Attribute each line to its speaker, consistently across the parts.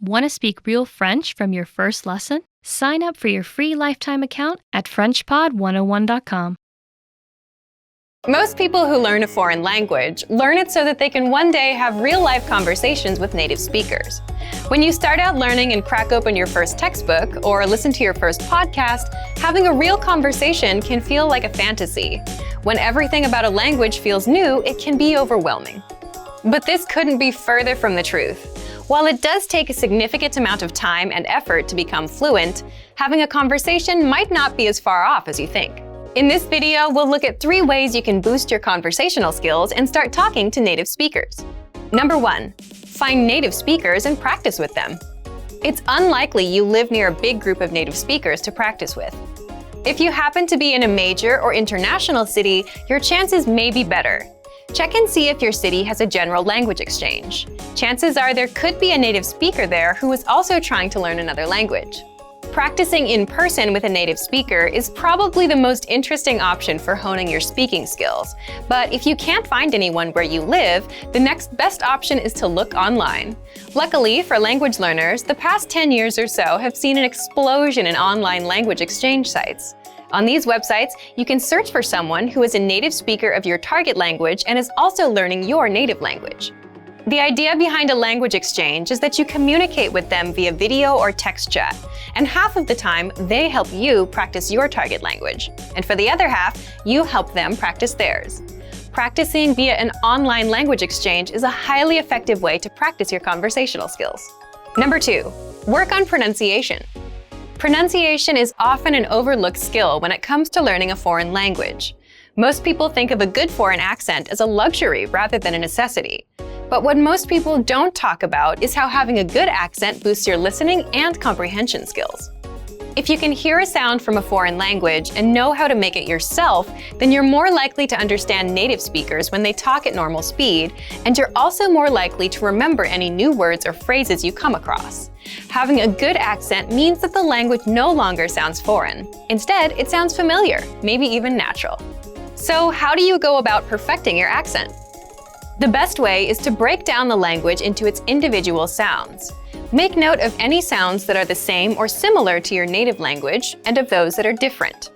Speaker 1: Want to speak real French from your first lesson? Sign up for your free lifetime account at FrenchPod101.com.
Speaker 2: Most people who learn a foreign language learn it so that they can one day have real-life conversations with native speakers. When you start out learning and crack open your first textbook or listen to your first podcast, having a real conversation can feel like a fantasy. When everything about a language feels new, it can be overwhelming. But this couldn't be further from the truth. While it does take a significant amount of time and effort to become fluent, having a conversation might not be as far off as you think. In this video, we'll look at 3 ways you can boost your conversational skills and start talking to native speakers. Number 1, find native speakers and practice with them. It's unlikely you live near a big group of native speakers to practice with. If you happen to be in a major or international city, your chances may be better. Check and see if your city has a general language exchange. Chances are there could be a native speaker there who is also trying to learn another language. Practicing in person with a native speaker is probably the most interesting option for honing your speaking skills. But if you can't find anyone where you live, the next best option is to look online. Luckily for language learners, the past 10 years or so have seen an explosion in online language exchange sites. On these websites, you can search for someone who is a native speaker of your target language and is also learning your native language. The idea behind a language exchange is that you communicate with them via video or text chat, and half of the time, they help you practice your target language. And for the other half, you help them practice theirs. Practicing via an online language exchange is a highly effective way to practice your conversational skills. Number 2, work on pronunciation. Pronunciation is often an overlooked skill when it comes to learning a foreign language. Most people think of a good foreign accent as a luxury rather than a necessity. But what most people don't talk about is how having a good accent boosts your listening and comprehension skills. If you can hear a sound from a foreign language and know how to make it yourself, then you're more likely to understand native speakers when they talk at normal speed, and you're also more likely to remember any new words or phrases you come across. Having a good accent means that the language no longer sounds foreign. Instead, it sounds familiar, maybe even natural. So how do you go about perfecting your accent? The best way is to break down the language into its individual sounds. Make note of any sounds that are the same or similar to your native language and of those that are different.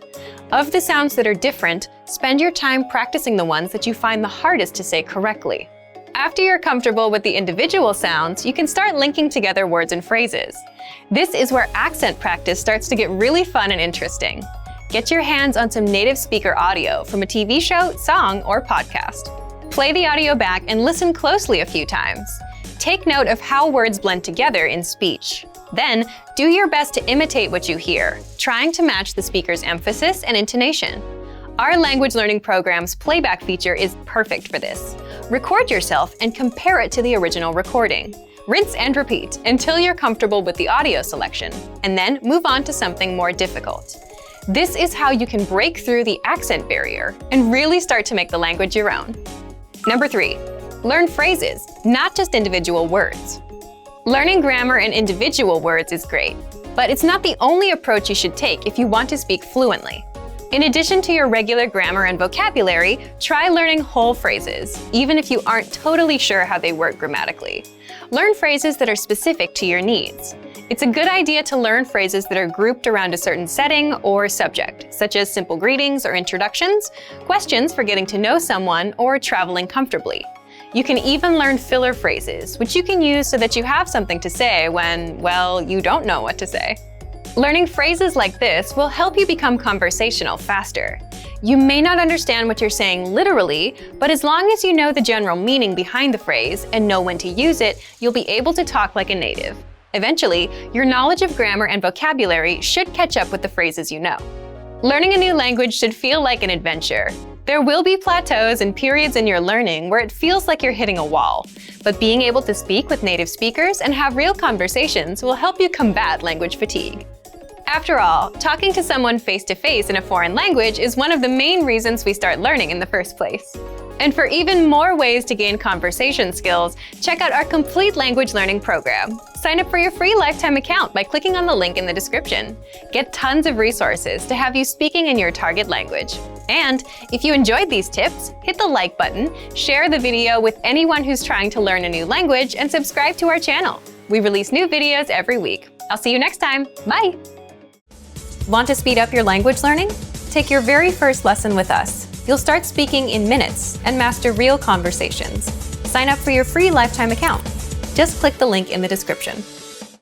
Speaker 2: Of the sounds that are different, spend your time practicing the ones that you find the hardest to say correctly. After you're comfortable with the individual sounds, you can start linking together words and phrases. This is where accent practice starts to get really fun and interesting. Get your hands on some native speaker audio from a TV show, song, or podcast. Play the audio back and listen closely a few times. Take note of how words blend together in speech. Then, do your best to imitate what you hear, trying to match the speaker's emphasis and intonation. Our language learning program's playback feature is perfect for this. Record yourself and compare it to the original recording. Rinse and repeat until you're comfortable with the audio selection, and then move on to something more difficult. This is how you can break through the accent barrier and really start to make the language your own. Number 3, learn phrases, not just individual words. Learning grammar and individual words is great, but it's not the only approach you should take if you want to speak fluently. In addition to your regular grammar and vocabulary, try learning whole phrases, even if you aren't totally sure how they work grammatically. Learn phrases that are specific to your needs. It's a good idea to learn phrases that are grouped around a certain setting or subject, such as simple greetings or introductions, questions for getting to know someone, or traveling comfortably. You can even learn filler phrases, which you can use so that you have something to say when, well, you don't know what to say. Learning phrases like this will help you become conversational faster. You may not understand what you're saying literally, but as long as you know the general meaning behind the phrase and know when to use it, you'll be able to talk like a native. Eventually, your knowledge of grammar and vocabulary should catch up with the phrases you know. Learning a new language should feel like an adventure. There will be plateaus and periods in your learning where it feels like you're hitting a wall, but being able to speak with native speakers and have real conversations will help you combat language fatigue. After all, talking to someone face-to-face in a foreign language is one of the main reasons we start learning in the first place. And for even more ways to gain conversation skills, check out our complete language learning program. Sign up for your free lifetime account by clicking on the link in the description. Get tons of resources to have you speaking in your target language. And if you enjoyed these tips, hit the like button, share the video with anyone who's trying to learn a new language, and subscribe to our channel. We release new videos every week. I'll see you next time. Bye! Want to speed up your language learning? Take your very first lesson with us. You'll start speaking in minutes and master real conversations. Sign up for your free lifetime account. Just click the link in the description.